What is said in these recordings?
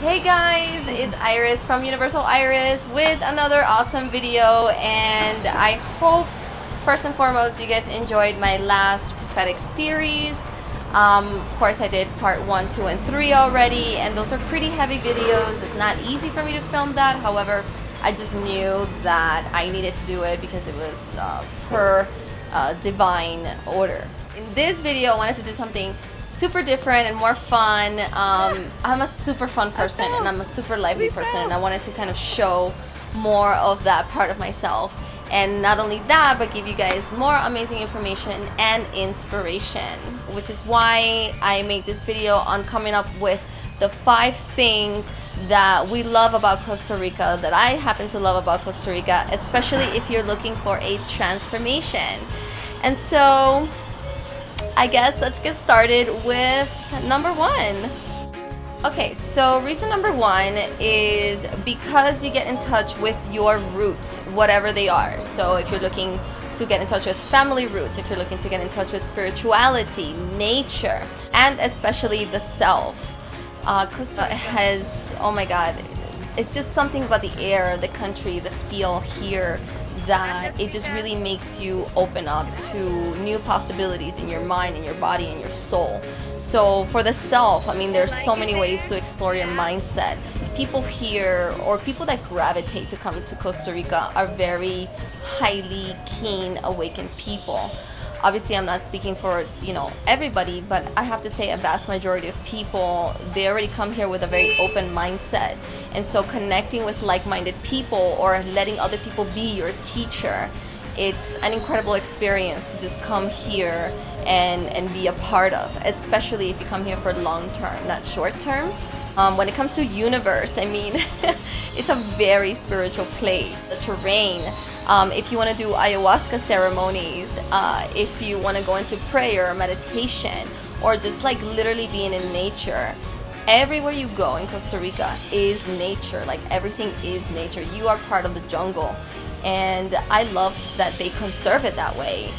Hey guys, it's Iris from Universal Iris with another awesome video, and I hope first and foremost you guys enjoyed my last prophetic series. Of course I did part 1, 2, and 3 already, and those are pretty heavy videos. It's not easy for me to film that. However, I just knew that I needed to do it because it was per divine order. In this video I wanted to do something super different and more fun. I'm a super fun person and I'm a super lively person, and I wanted to kind of show more of that part of myself, and not only that but give you guys more amazing information and inspiration, which is why I made this video on coming up with the 5 things that we love about Costa Rica, that I happen to love about Costa Rica, especially if you're looking for a transformation. And so I guess let's get started with number 1. Okay, so reason number 1 is because you get in touch with your roots, whatever they are. So if you're looking to get in touch with family roots, if you're looking to get in touch with spirituality, nature, and especially the self, Costa has, oh my God, it's just something about the air, the country, the feel here, that it just really makes you open up to new possibilities in your mind, in your body, in your soul. So for the self, I mean, there's so many ways to explore your mindset. People here, or people that gravitate to come to Costa Rica, are very highly keen, awakened people. Obviously, I'm not speaking for, everybody, but I have to say a vast majority of people, they already come here with a very open mindset. And so connecting with like-minded people or letting other people be your teacher, it's an incredible experience to just come here and be a part of, especially if you come here for long term, not short term. When it comes to universe, I mean, it's a very spiritual place. The terrain, if you want to do ayahuasca ceremonies, if you want to go into prayer or meditation, or just like literally being in nature, everywhere you go in Costa Rica is nature. Like everything is nature. You are part of the jungle, and I love that they conserve it that way.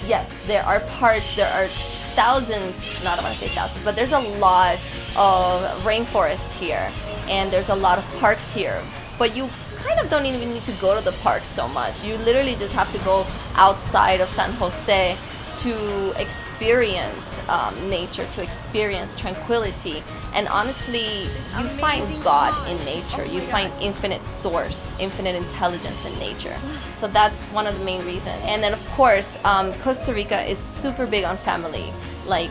Yes, there are parts, there are thousands, not I want to say thousands, but there's a lot of rainforests here, and there's a lot of parks here, but you kind of don't even need to go to the parks so much. You literally just have to go outside of San Jose to experience nature, to experience tranquility. And honestly, you find God in nature. You find infinite source, infinite intelligence in nature. So that's one of the main reasons. And then of course, Costa Rica is super big on family, like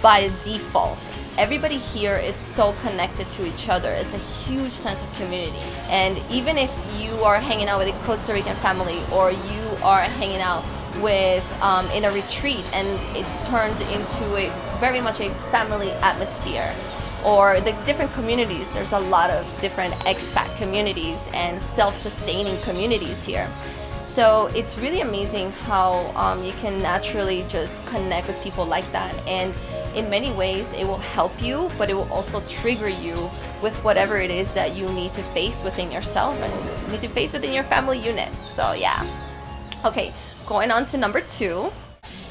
by default. Everybody here is so connected to each other. It's a huge sense of community. And even if you are hanging out with a Costa Rican family, or you are hanging out with in a retreat and it turns into a very much a family atmosphere, or the different communities, there's a lot of different expat communities and self-sustaining communities here. So it's really amazing how you can naturally just connect with people like that, and in many ways it will help you, but it will also trigger you with whatever it is that you need to face within yourself and need to face within your family unit. So yeah. Okay, going on to number 2.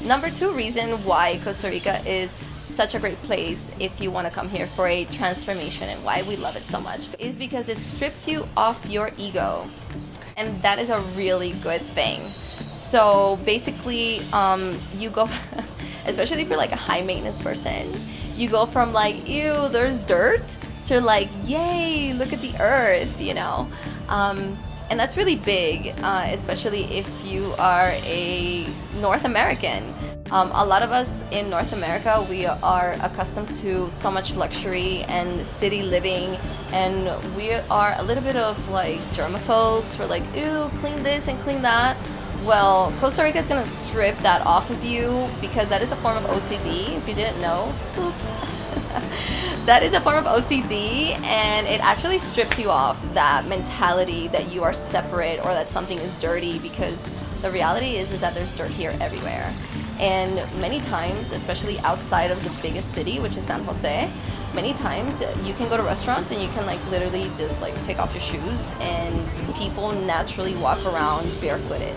Number 2 reason why Costa Rica is such a great place if you want to come here for a transformation, and why we love it so much, is because it strips you off your ego. And that is a really good thing. So basically, you go, especially if you're like a high maintenance person, you go from like, ew, there's dirt, to like, yay, look at the earth, and that's really big, especially if you are a North American. A lot of us in North America, we are accustomed to so much luxury and city living, and we are a little bit of like germaphobes. We're like, ew, clean this and clean that. Well, Costa Rica is gonna strip that off of you, because that is a form of OCD, if you didn't know. Oops. That is a form of OCD, and it actually strips you off that mentality that you are separate or that something is dirty, because the reality is that there's dirt here everywhere. And many times, especially outside of the biggest city, which is San Jose, many times you can go to restaurants and you can like literally just like take off your shoes, and people naturally walk around barefooted.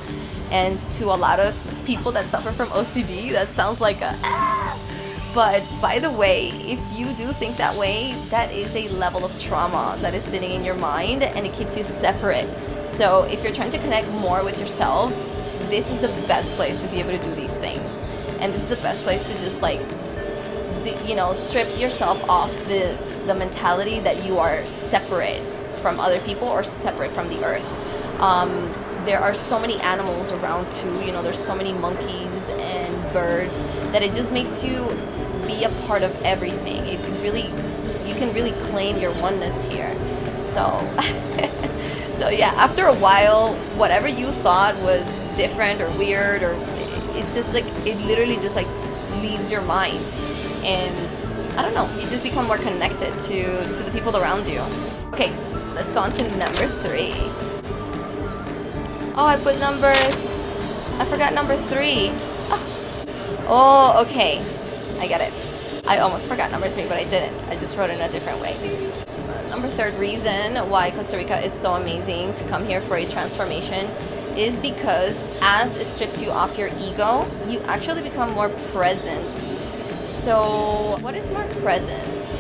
And to a lot of people that suffer from OCD, that sounds like a But by the way, if you do think that way, that is a level of trauma that is sitting in your mind and it keeps you separate. So if you're trying to connect more with yourself, this is the best place to be able to do these things. And this is the best place to just like, you know, strip yourself off the mentality that you are separate from other people or separate from the earth. There are so many animals around too, you know, there's so many monkeys and birds that it just makes you be a part of everything. It really, you can really claim your oneness here. So, so yeah, after a while, whatever you thought was different or weird, or it's just like, it literally just like leaves your mind. And I don't know, you just become more connected to the people around you. Okay, let's go on to number 3. Oh, I forgot number 3. Oh, okay. I get it. I almost forgot number 3, but I didn't. I just wrote it in a different way. Number 3rd reason why Costa Rica is so amazing to come here for a transformation is because as it strips you off your ego, you actually become more present. So what is more presence?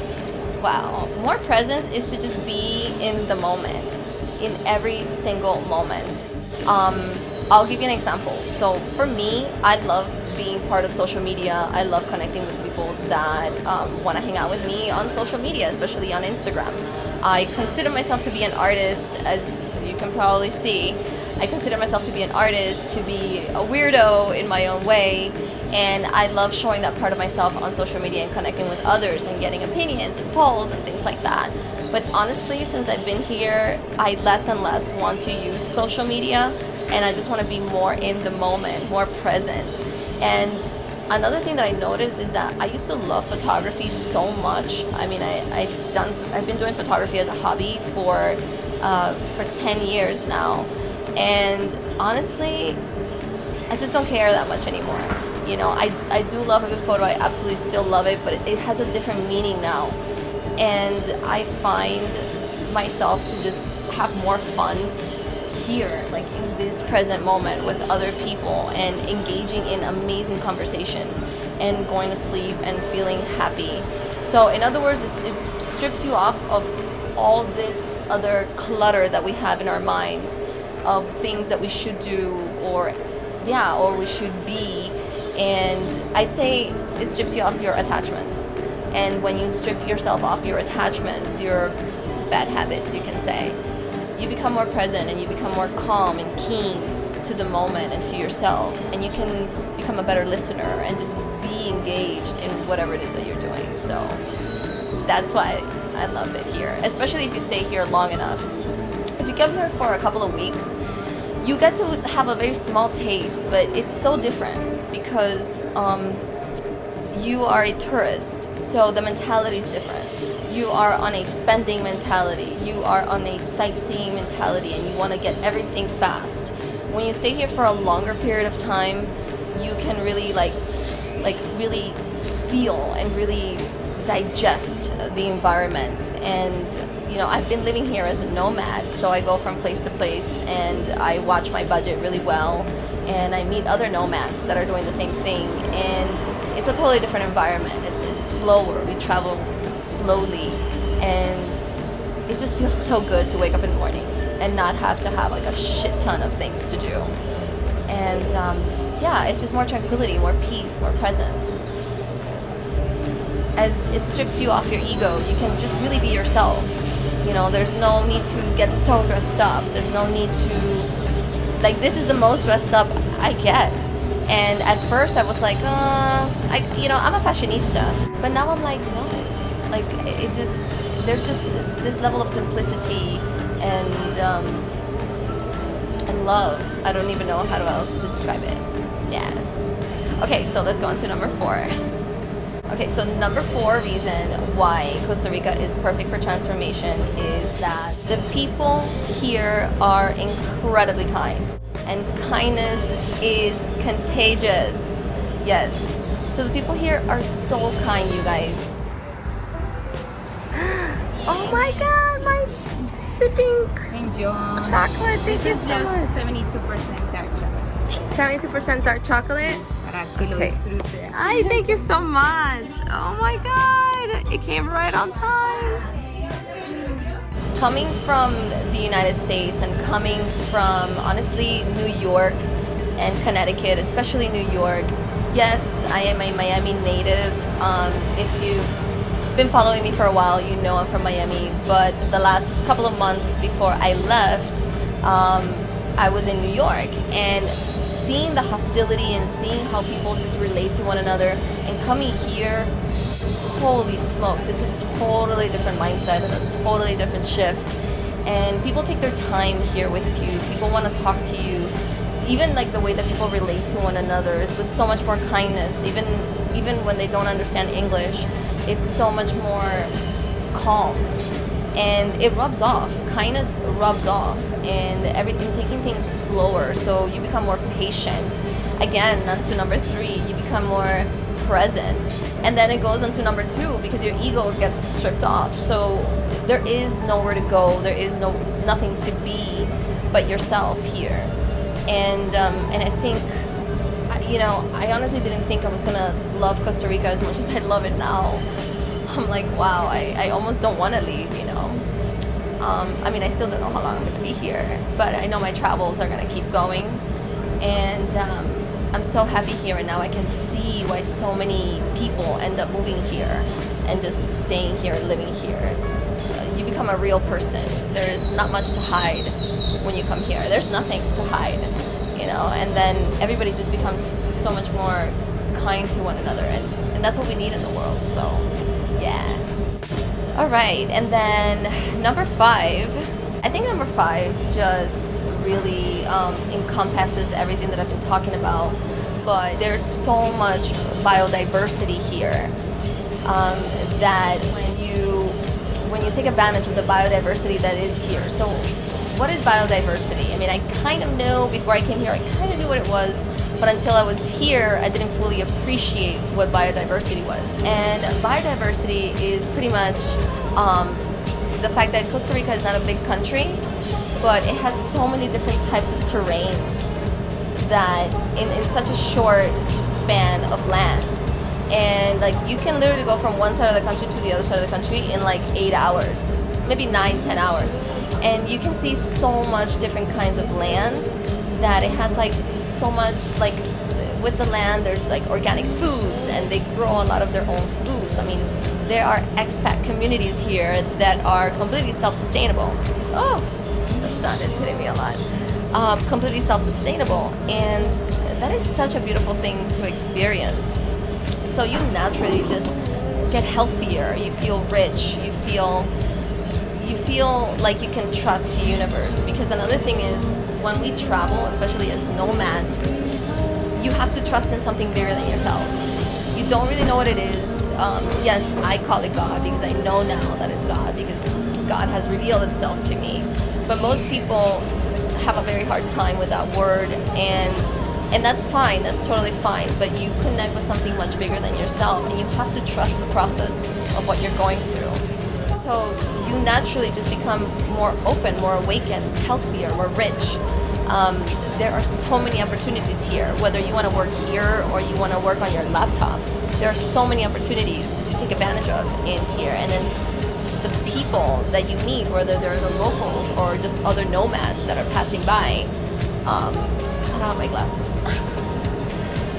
Wow, more presence is to just be in the moment, in every single moment. I'll give you an example. So for me, I love being part of social media. I love connecting with people that want to hang out with me on social media, especially on Instagram. I consider myself to be an artist, as you can probably see. I consider myself to be an artist, to be a weirdo in my own way, and I love showing that part of myself on social media and connecting with others and getting opinions and polls and things like that. But honestly, since I've been here, I less and less want to use social media, and I just want to be more in the moment, more present. And another thing that I noticed is that I used to love photography so much. I mean, I've been doing photography as a hobby for 10 years now, and honestly, I just don't care that much anymore. You know, I do love a good photo. I absolutely still love it, but it has a different meaning now. And I find myself to just have more fun here, like in this present moment with other people and engaging in amazing conversations and going to sleep and feeling happy. So in other words, it strips you off of all this other clutter that we have in our minds of things that we should do or we should be. And I'd say it strips you off your attachments. And when you strip yourself off your attachments, your bad habits, you can say, you become more present and you become more calm and keen to the moment and to yourself. And you can become a better listener and just be engaged in whatever it is that you're doing. So that's why I love it here, especially if you stay here long enough. If you come here for a couple of weeks, you get to have a very small taste, but it's so different because you are a tourist, so the mentality is different. You are on a spending mentality, you are on a sightseeing mentality, and you want to get everything fast. When you stay here for a longer period of time, you can really like really feel and really digest the environment. And you know, I've been living here as a nomad, so I go from place to place and I watch my budget really well, and I meet other nomads that are doing the same thing, and it's a totally different environment. It's slower, we travel slowly, and it just feels so good to wake up in the morning and not have to have like a shit ton of things to do. And yeah, it's just more tranquility, more peace, more presence. As it strips you off your ego, you can just really be yourself. You know, there's no need to get so dressed up. There's no need to, like, this is the most dressed up I get. And at first I was like, I'm a fashionista. But now I'm like, no. Like, it just, there's just this level of simplicity and love. I don't even know how else to describe it. Yeah. Okay, so let's go on to number 4. Okay, so number 4 reason why Costa Rica is perfect for transformation is that the people here are incredibly kind. And kindness is contagious. Yes. So the people here are so kind, you guys. Oh my god, my sipping Enjoy. chocolate. Thank you so much. 72% dark chocolate. 72% dark chocolate. Para para que lo Okay. disfrute. Ay, thank you so much. Oh my God, it came right on time. Coming from the United States and coming from, honestly, New York and Connecticut, especially New York. Yes, I am a Miami native. If you've been following me for a while, you know I'm from Miami. But the last couple of months before I left, I was in New York, and seeing the hostility and seeing how people just relate to one another, and coming here, holy smokes, it's a totally different mindset, it's a totally different shift. And people take their time here with you. People want to talk to you. Even like the way that people relate to one another is with so much more kindness. Even when they don't understand English, it's so much more calm. And it rubs off. Kindness rubs off, and everything, taking things slower, so you become more patient. Again, on to number 3, you become more present. And then it goes on to number 2, because your ego gets stripped off. So there is nowhere to go. There is nothing to be but yourself here. And I think, you know, I honestly didn't think I was gonna love Costa Rica as much as I love it now. I'm like, wow, I almost don't want to leave, you know. I mean, I still don't know how long I'm going to be here, but I know my travels are going to keep going. And I'm so happy here, and now I can see why so many people end up moving here and just staying here, living here. You become a real person. There's not much to hide when you come here. There's nothing to hide, you know, and then everybody just becomes so much more kind to one another, and that's what we need in the world. So yeah. All right, and then number 5, I think number 5 just really encompasses everything that I've been talking about. But there's so much biodiversity here that when you take advantage of the biodiversity that is here. So what is biodiversity? I mean, I kind of knew before I came here, I kind of knew what it was, but until I was here, I didn't fully appreciate what biodiversity was. And biodiversity is pretty much the fact that Costa Rica is not a big country, but it has so many different types of terrains that in such a short span of land. And like, you can literally go from one side of the country to the other side of the country in like 8 hours, maybe 9-10 hours. And you can see so much different kinds of lands that it has like so much, like with the land there's like organic foods, and they grow a lot of their own foods. I mean, there are expat communities here that are completely self-sustainable. Oh, the sun is hitting me a lot. Completely self-sustainable, and that is such a beautiful thing to experience. So you naturally just get healthier, you feel rich, you feel like you can trust the universe. Because another thing is, when we travel, especially as nomads, you have to trust in something bigger than yourself. You don't really know what it is. Yes, I call it God because I know now that it's God, because God has revealed itself to me. But most people have a very hard time with that word, and that's fine, that's totally fine. But you connect with something much bigger than yourself, and you have to trust the process of what you're going through. So you naturally just become more open, more awakened, healthier, more rich. There are so many opportunities here, whether you want to work here or you want to work on your laptop. There are so many opportunities to take advantage of in here. And then the people that you meet, whether they're the locals or just other nomads that are passing by. I don't have my glasses.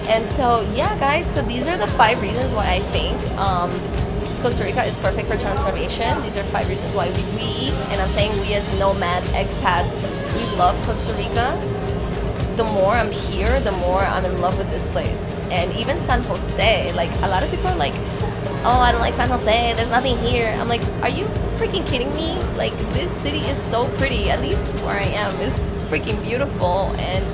And so, yeah, guys, so these are the 5 reasons why I think Costa Rica is perfect for transformation. These are 5 reasons why we, and I'm saying we as nomads, expats, we love Costa Rica. The more I'm here, the more I'm in love with this place. And even San Jose, like, a lot of people are like, oh, I don't like San Jose, there's nothing here. I'm like, are you freaking kidding me? Like, this city is so pretty. At least where I am is freaking beautiful. And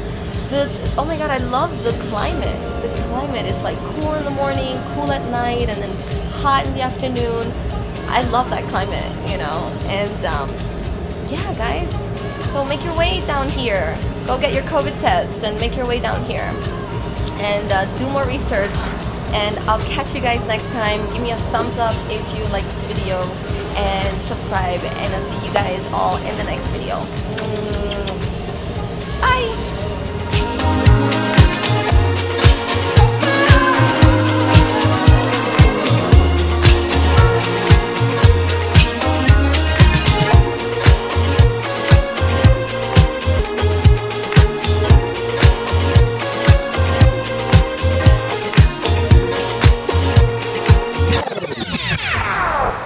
oh my God, I love the climate. The climate is like cool in the morning, cool at night, and then hot in the afternoon. I love that climate, you know. And yeah, guys, so make your way down here. Go get your COVID test and make your way down here. And do more research. And I'll catch you guys next time. Give me a thumbs up if you like this video, and subscribe. And I'll see you guys all in the next video.